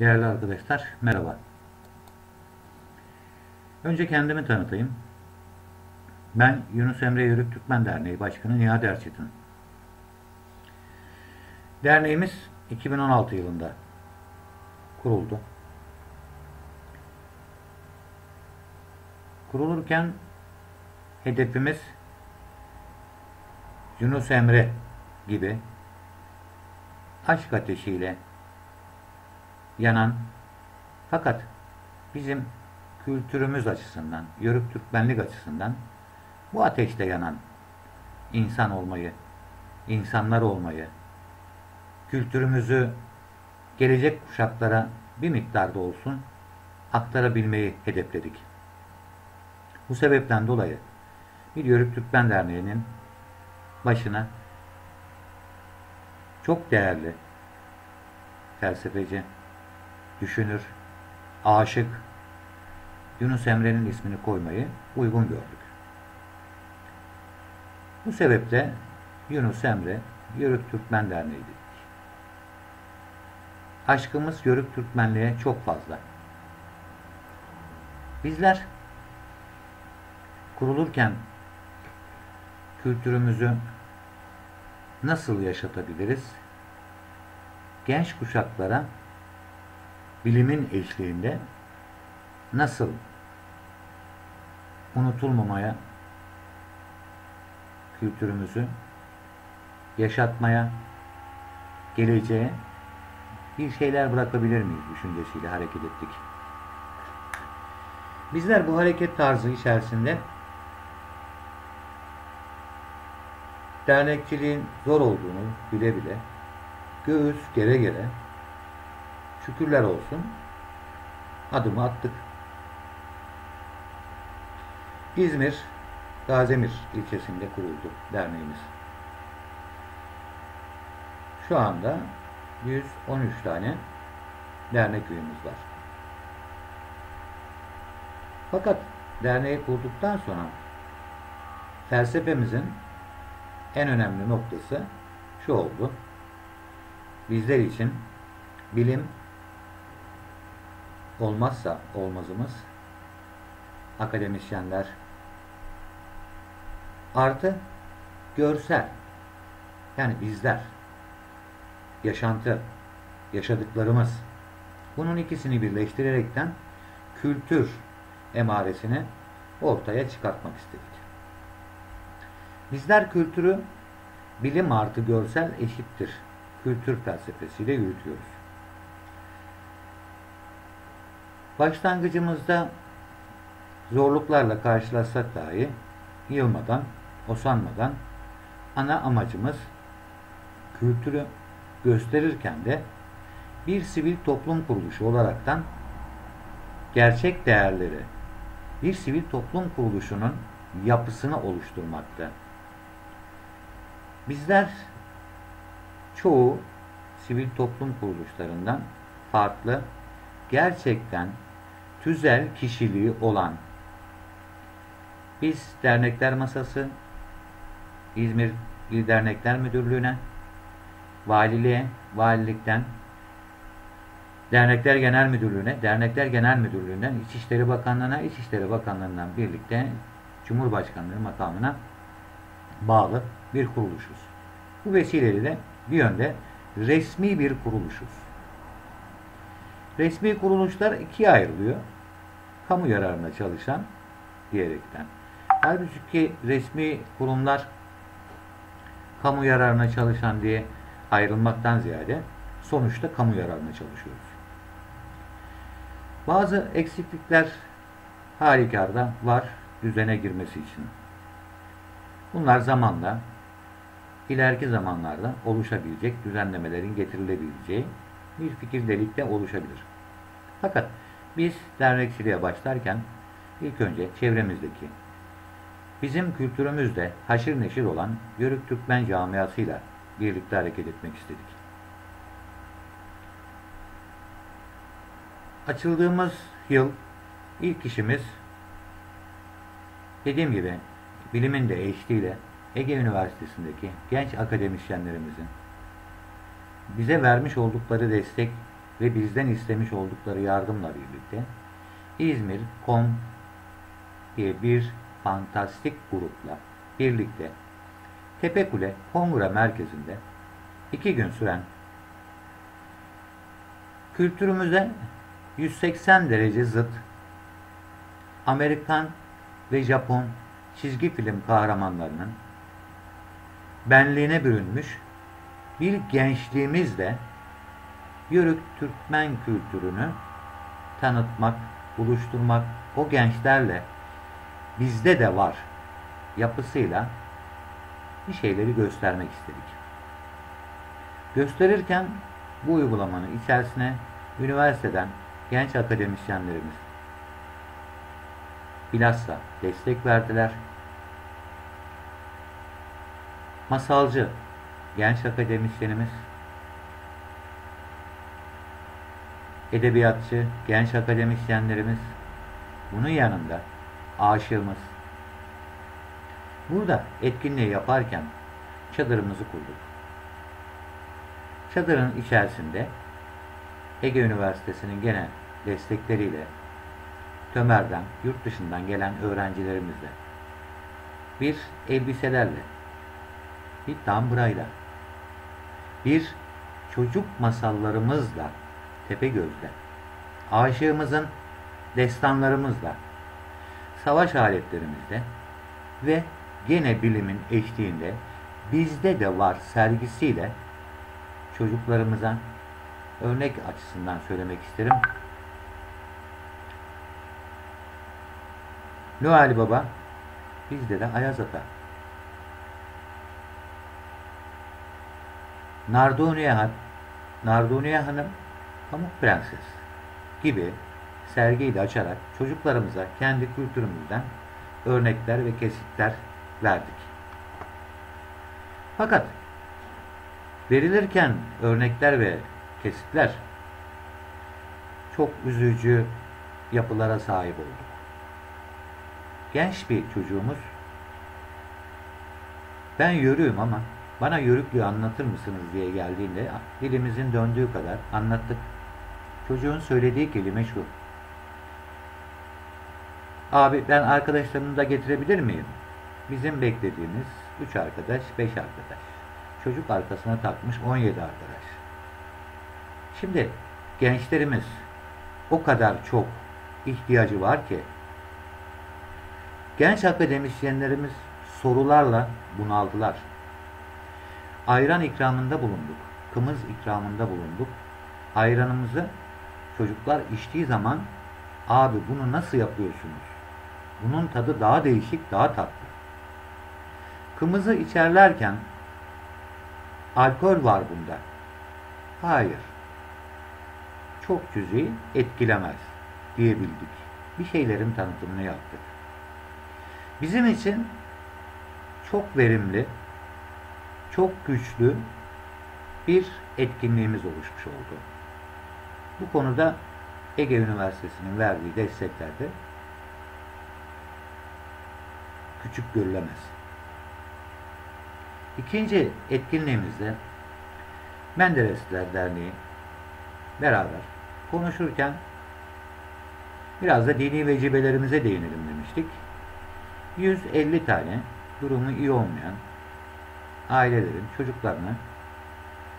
Değerli arkadaşlar, merhaba. Önce kendimi tanıtayım. Ben Yunus Emre Yörük Türkmen Derneği Başkanı Nihat Erçetin. Derneğimiz 2016 yılında kuruldu. Kurulurken hedefimiz Yunus Emre gibi aşk ateşiyle yanan fakat bizim kültürümüz açısından, Yörük Türkmenlik açısından bu ateşte yanan insan olmayı, insanlar olmayı, kültürümüzü gelecek kuşaklara bir miktarda olsun aktarabilmeyi hedefledik. Bu sebepten dolayı bir Yörük Türkmen Derneği'nin başına çok değerli felsefeci, düşünür, aşık Yunus Emre'nin ismini koymayı uygun gördük. Bu sebeple Yunus Emre Yörük Türkmen Derneği dedik. Aşkımız Yörük Türkmenliğe çok fazla. Bizler kurulurken kültürümüzü nasıl yaşatabiliriz? Genç kuşaklara bilimin eşliğinde nasıl unutulmamaya, kültürümüzü yaşatmaya, geleceğe bir şeyler bırakabilir miyiz düşüncesiyle hareket ettik. Bizler bu hareket tarzı içerisinde dernekçiliğin zor olduğunu bile bile göğüs gere gere şükürler olsun adımı attık. İzmir Gazemir ilçesinde kuruldu derneğimiz. Şu anda 113 tane dernek üyemiz var. Fakat derneği kurduktan sonra felsefemizin en önemli noktası şu oldu. Bizler için bilim olmazsa olmazımız akademisyenler artı görsel, yani bizler yaşantı, yaşadıklarımız, bunun ikisini birleştirerekten kültür emaresini ortaya çıkartmak istedik. Bizler kültürü bilim artı görsel eşittir kültür felsefesiyle yürütüyoruz. Başlangıcımızda zorluklarla karşılaşsak dahi yılmadan, usanmadan ana amacımız kültürü gösterirken de bir sivil toplum kuruluşu olaraktan gerçek değerleri bir sivil toplum kuruluşunun yapısını oluşturmakta. Bizler çoğu sivil toplum kuruluşlarından farklı, gerçekten tüzel kişiliği olan biz Dernekler Masası, İzmir İl Dernekler Müdürlüğü'ne, valiliğe, valilikten Dernekler Genel Müdürlüğü'ne, Dernekler Genel Müdürlüğü'nden İçişleri Bakanlığı'na, İçişleri Bakanlığı'ndan birlikte Cumhurbaşkanlığı makamına bağlı bir kuruluşuz. Bu vesileyle bir yönde resmi bir kuruluşuz. Resmi kuruluşlar ikiye ayrılıyor. Kamu yararına çalışan diyerekten. Halbuki resmi kurumlar kamu yararına çalışan diye ayrılmaktan ziyade sonuçta kamu yararına çalışıyoruz. Bazı eksiklikler halükarda var düzene girmesi için. Bunlar zamanla, ileriki zamanlarda oluşabilecek düzenlemelerin getirilebileceği bir fikirdelikte oluşabilir. Fakat biz dernekçiliğe başlarken ilk önce çevremizdeki, bizim kültürümüzde haşır neşir olan Yörük Türkmen camiasıyla birlikte hareket etmek istedik. Açıldığımız yıl ilk işimiz, dediğim gibi bilimin de eşliğiyle Ege Üniversitesi'ndeki genç akademisyenlerimizin bize vermiş oldukları destek ve bizden istemiş oldukları yardımla birlikte İzmir.com diye bir fantastik grupla birlikte Tepekule Kongre Merkezi'nde 2 gün süren kültürümüze 180 derece zıt Amerikan ve Japon çizgi film kahramanlarının benliğine bürünmüş bir gençliğimizle Yörük Türkmen kültürünü tanıtmak, buluşturmak, o gençlerle bizde de var yapısıyla bir şeyleri göstermek istedik. Gösterirken bu uygulamanın içerisine üniversiteden genç akademisyenlerimiz bilhassa destek verdiler. Masalcı genç akademisyenimiz, edebiyatçı genç akademisyenlerimiz, bunun yanında aşığımız. Burada etkinliği yaparken çadırımızı kurduk. Çadırın içerisinde Ege Üniversitesi'nin gene destekleriyle Tömer'den, yurt dışından gelen öğrencilerimizle bir elbiselerle, bir dambrayla, bir çocuk masallarımızla, Tepegöz'le, aşığımızın destanlarımızla, savaş aletlerimizle ve gene bilimin eşliğinde bizde de var sergisiyle çocuklarımıza örnek açısından söylemek isterim. Noel Baba, bizde de Ayaz Ata. Narduniye Hanım, Pamuk Prenses gibi sergiyi açarak çocuklarımıza kendi kültürümüzden örnekler ve kesitler verdik. Fakat verilirken örnekler ve kesitler çok üzücü yapılara sahip olduk. Genç bir çocuğumuz, ben yörüğüm ama bana yörüklüğü anlatır mısınız diye geldiğinde dilimizin döndüğü kadar anlattık. Çocuğun söylediği kelime şu: abi ben arkadaşlarımı da getirebilir miyim? Bizim beklediğimiz 3 arkadaş, 5 arkadaş. Çocuk arkasına takmış 17 arkadaş. Şimdi gençlerimiz o kadar çok ihtiyacı var ki genç akademisyenlerimiz sorularla bunaldılar. Ayran ikramında bulunduk. Kımız ikramında bulunduk. Ayranımızı çocuklar içtiği zaman abi bunu nasıl yapıyorsunuz? Bunun tadı daha değişik, daha tatlı. Kımızı içerlerken alkol var bunda. Hayır. Çok cüzi etkilemez diyebildik. Bir şeylerin tanıtımını yaptık. Bizim için çok verimli, çok güçlü bir etkinliğimiz oluşmuş oldu. Bu konuda Ege Üniversitesi'nin verdiği desteklerde küçük görülemez. İkinci etkinliğimizde Menderesler Derneği beraber konuşurken biraz da dini vecibelerimize değinelim demiştik. 150 tane durumu iyi olmayan ailelerin çocuklarına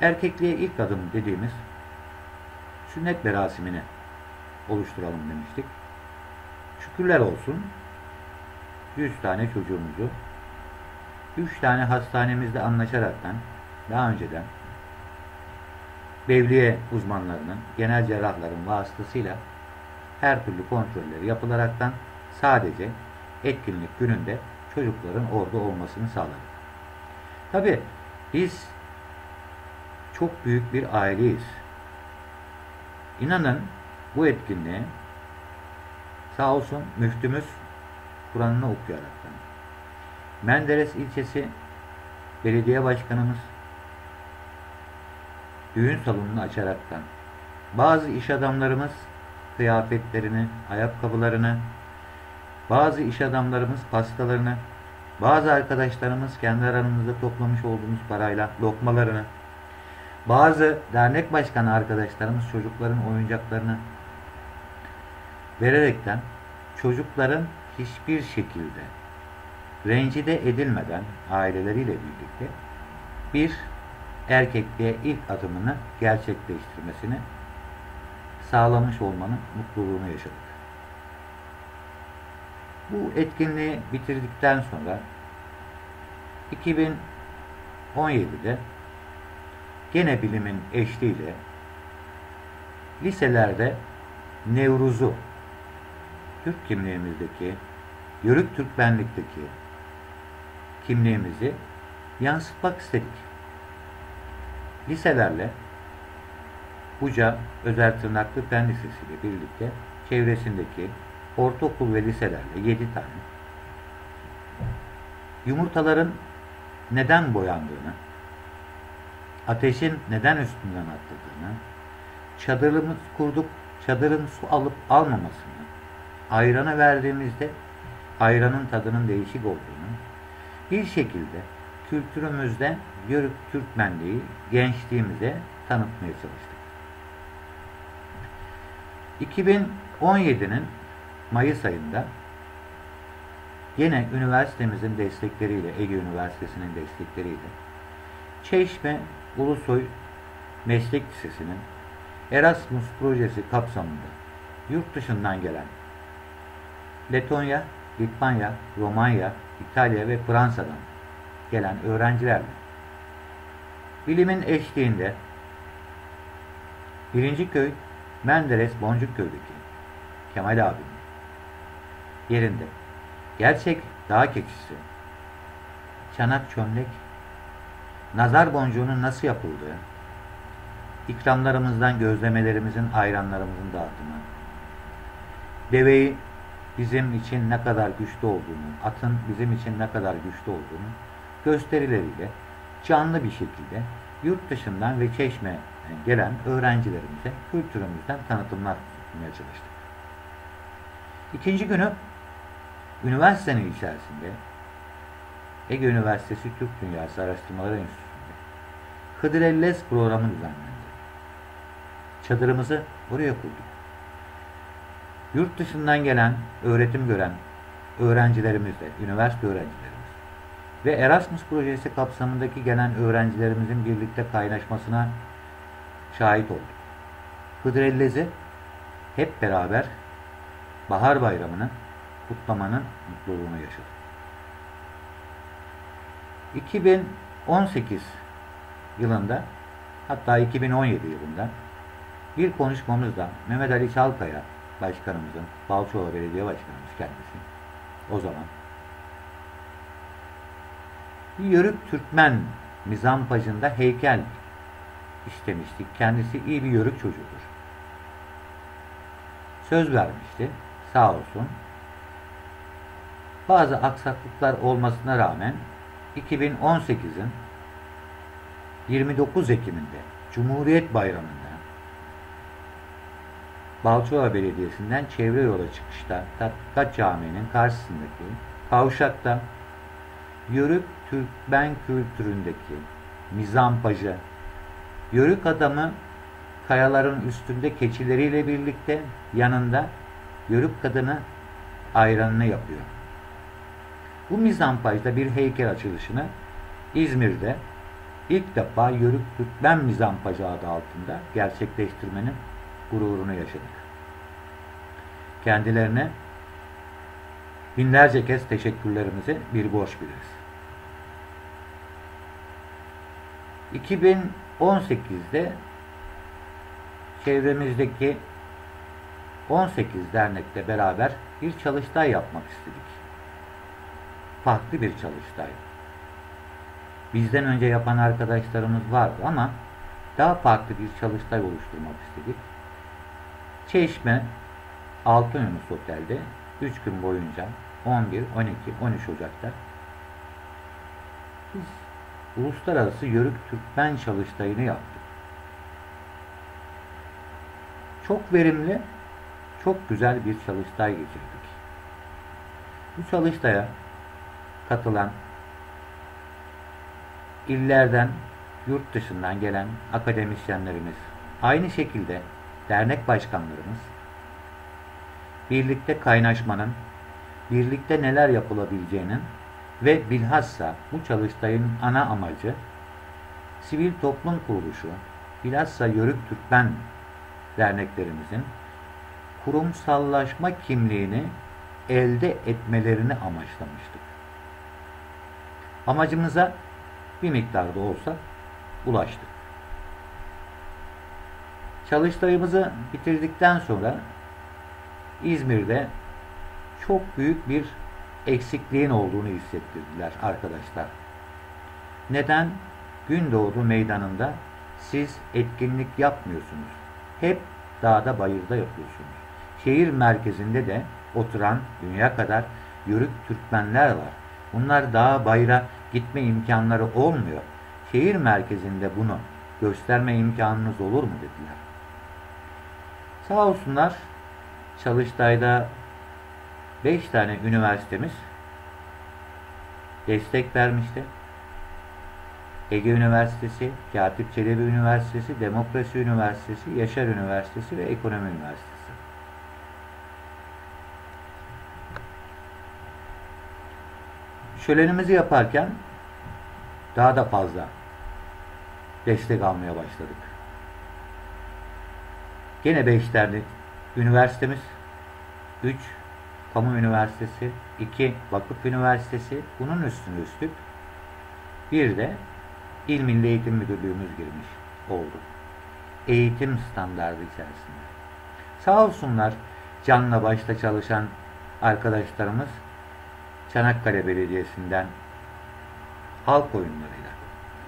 erkekliğe ilk adım dediğimiz sünnet merasimini oluşturalım demiştik. Şükürler olsun 100 tane çocuğumuzu 3 tane hastanemizde anlaşaraktan daha önceden bevliye uzmanlarının, genel cerrahların vasıtasıyla her türlü kontrolleri yapılaraktan sadece etkinlik gününde çocukların orada olmasını sağladık. Tabii biz çok büyük bir aileyiz. İnanın bu etkinliğe sağ olsun müftümüz Kur'an'ını okuyaraktan, Menderes ilçesi belediye başkanımız düğün salonunu açaraktan, bazı iş adamlarımız kıyafetlerini, ayakkabılarını, bazı iş adamlarımız pastalarını, bazı arkadaşlarımız kendi aramızda toplamış olduğumuz parayla lokmalarını, Bazı dernek başkanı arkadaşlarımız çocukların oyuncaklarını vererekten çocukların hiçbir şekilde rencide edilmeden aileleriyle birlikte bir erkekliğe ilk adımını gerçekleştirmesini sağlamış olmanın mutluluğunu yaşadık. Bu etkinliği bitirdikten sonra 2017'de gene bilimin eşliğiyle liselerde Nevruz'u Türk kimliğimizdeki, Yörük Türkmenlikteki kimliğimizi yansıtmak istedik. Liselerle Buca Özel Tırnaklı Fen Lisesi ile birlikte çevresindeki ortaokul ve liselerle 7 tane yumurtaların neden boyandığını, ateşin neden üstünden atladığını, çadırımız kurduk, çadırın su alıp almamasını, ayrana verdiğimizde ayranın tadının değişik olduğunu, bir şekilde kültürümüzde Yörük Türkmenliği gençliğimize tanıtmaya çalıştık. 2017'nin Mayıs ayında yine üniversitemizin destekleriyle, Ege Üniversitesi'nin destekleriyle Çeşme Ulusoy Meslek Lisesi'nin Erasmus projesi kapsamında yurt dışından gelen Letonya, Litvanya, Romanya, İtalya ve Fransa'dan gelen öğrencilerle bilimin eşliğinde Birinciköy Menderes Boncukköy'deki Kemal abinin yerinde gerçek dağ keçisi, çanak çömlek, nazar boncuğunun nasıl yapıldığı, ikramlarımızdan gözlemelerimizin, ayranlarımızın dağıtımı, deveyi bizim için ne kadar güçlü olduğunu, atın bizim için ne kadar güçlü olduğunu gösterileriyle canlı bir şekilde yurt dışından ve Çeşme'ye gelen öğrencilerimize kültürümüzden tanıtımlar sunmaya çalıştık. İkinci günü üniversitenin içerisinde Ege Üniversitesi Türk Dünyası Araştırmaları Enstitüsü'nde Hıdrellez programı düzenlendi. Çadırımızı oraya kurduk. Yurt dışından gelen, öğretim gören öğrencilerimizle, üniversite öğrencilerimiz ve Erasmus projesi kapsamındaki gelen öğrencilerimizin birlikte kaynaşmasına şahit olduk. Hıdrellez'i hep beraber Bahar Bayramı'nı kutlamanın mutluluğunu yaşadık. 2018 yılında, hatta 2017 yılında bir konuşmamızda Mehmet Ali Çalkaya başkanımızın, Balçova Belediye Başkanımız kendisi, o zaman bir Yörük Türkmen mizampajında heykel istemiştik. Kendisi iyi bir Yörük çocuğudur. Söz vermişti. Sağ olsun. Bazı aksaklıklar olmasına rağmen 2018'in 29 Ekim'inde Cumhuriyet Bayramı'nda Balçova Belediyesi'nden çevre yola çıkışta Tatbikat Camii'nin karşısındaki kavşakta Yörük Türkmen kültüründeki mizampajı, Yörük adamı kayaların üstünde keçileriyle birlikte yanında Yörük kadını ayranını yapıyor. Bu mizampajda bir heykel açılışını İzmir'de ilk defa Yörük Türkmen mizampajı adı altında gerçekleştirmenin gururunu yaşadık. Kendilerine binlerce kez teşekkürlerimizi bir borç biliriz. 2018'de çevremizdeki 18 dernekle beraber bir çalıştay yapmak istedik. Farklı bir çalıştay. Bizden önce yapan arkadaşlarımız vardı ama daha farklı bir çalıştay oluşturmak istedik. Çeşme Altınoluk Otel'de 3 gün boyunca 11, 12, 13 Ocak'ta biz Uluslararası Yörük Türkmen çalıştayını yaptık. Çok verimli, çok güzel bir çalıştay geçirdik. Bu çalıştaya katılan illerden yurt dışından gelen akademisyenlerimiz, aynı şekilde dernek başkanlarımız, birlikte kaynaşmanın, birlikte neler yapılabileceğinin ve bilhassa bu çalıştayın ana amacı sivil toplum kuruluşu, bilhassa Yörük Türkmen derneklerimizin kurumsallaşma kimliğini elde etmelerini amaçlamıştık. Amacımıza bir miktarda olsa ulaştık. Çalıştayımızı bitirdikten sonra İzmir'de çok büyük bir eksikliğin olduğunu hissettirdiler arkadaşlar. Neden? Gündoğdu Meydanı'nda siz etkinlik yapmıyorsunuz. Hep dağda bayırda yapıyorsunuz. Şehir merkezinde de oturan dünya kadar Yörük Türkmenler var. Bunlar dağa bayıra gitme imkanları olmuyor. Şehir merkezinde bunu gösterme imkanınız olur mu dediler. Sağ olsunlar Çalıştay'da 5 tane üniversitemiz destek vermişti. Ege Üniversitesi, Katip Çelebi Üniversitesi, Demokrasi Üniversitesi, Yaşar Üniversitesi ve Ekonomi Üniversitesi. Şölenimizi yaparken daha da fazla destek almaya başladık. Gene 5 tane üniversitemiz, 3 Kamu Üniversitesi, 2 Vakıf Üniversitesi, bunun üstüne üstlük bir de İl Milli Eğitim Müdürlüğümüz girmiş oldu. Eğitim standardı içerisinde. Sağ olsunlar canla başta çalışan arkadaşlarımız Çanakkale Belediyesi'nden halk oyunlarıyla,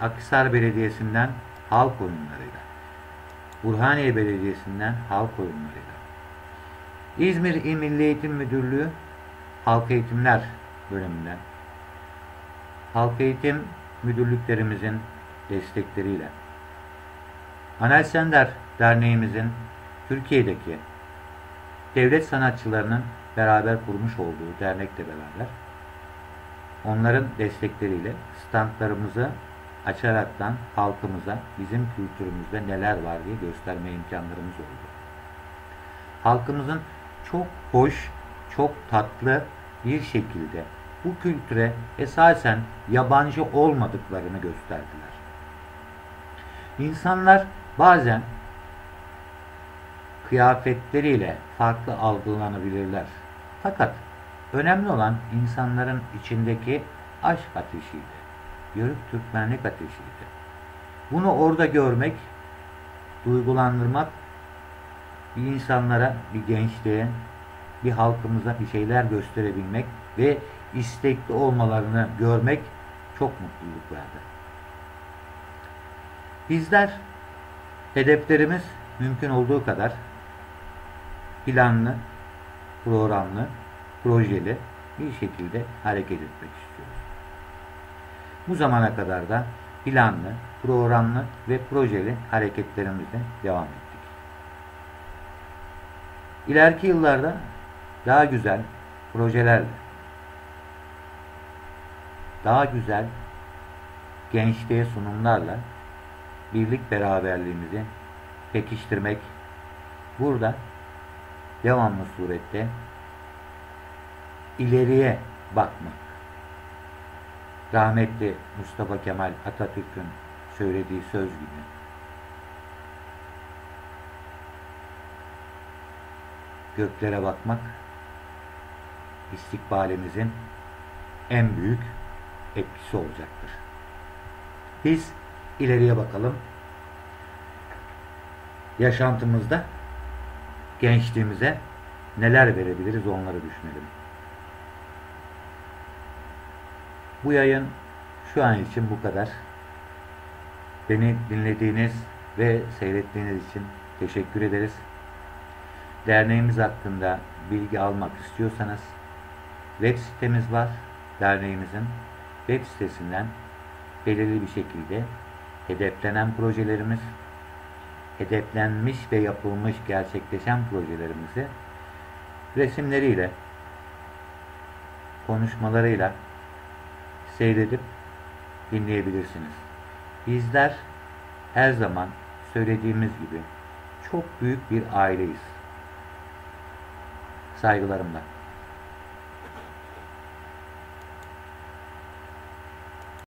Akhisar Belediyesi'nden halk oyunlarıyla, Burhaniye Belediyesi'nden halk oyunlarıyla, İzmir İl Milli Eğitim Müdürlüğü Halk Eğitimler bölümünden, halk eğitim müdürlüklerimizin destekleriyle, Anel Sender Derneğimizin Türkiye'deki devlet sanatçılarının beraber kurmuş olduğu dernekle beraber onların destekleriyle standlarımızı açaraktan halkımıza bizim kültürümüzde neler var diye gösterme imkanlarımız oldu. Halkımızın çok hoş, çok tatlı bir şekilde bu kültüre esasen yabancı olmadıklarını gösterdiler. İnsanlar bazen kıyafetleriyle farklı algılanabilirler. Fakat önemli olan insanların içindeki aşk ateşiydi. Yörük Türkmenlik ateşiydi. Bunu orada görmek, duygulandırmak, bir insanlara, bir gençliğe, bir halkımıza bir şeyler gösterebilmek ve istekli olmalarını görmek çok mutluluk verdi. Bizler hedeflerimiz mümkün olduğu kadar planlı, programlı, projeli bir şekilde hareket etmek istiyoruz. Bu zamana kadar da planlı, programlı ve projeli hareketlerimizle devam ettik. İleriki yıllarda daha güzel projelerle, daha güzel gençliğe sunumlarla birlik beraberliğimizi pekiştirmek, burada devamlı surette ileriye bakmak. Rahmetli Mustafa Kemal Atatürk'ün söylediği söz gibi göklere bakmak istikbalimizin en büyük etkisi olacaktır. Biz ileriye bakalım. Yaşantımızda gençliğimize neler verebiliriz onları düşünelim. Bu yayın şu an için bu kadar. Beni dinlediğiniz ve seyrettiğiniz için teşekkür ederiz. Derneğimiz hakkında bilgi almak istiyorsanız web sitemiz var. Derneğimizin web sitesinden belirli bir şekilde hedeflenen projelerimiz, hedeflenmiş ve yapılmış gerçekleşen projelerimizi resimleriyle, konuşmalarıyla seyredip dinleyebilirsiniz. Bizler her zaman söylediğimiz gibi çok büyük bir aileyiz. Saygılarımla.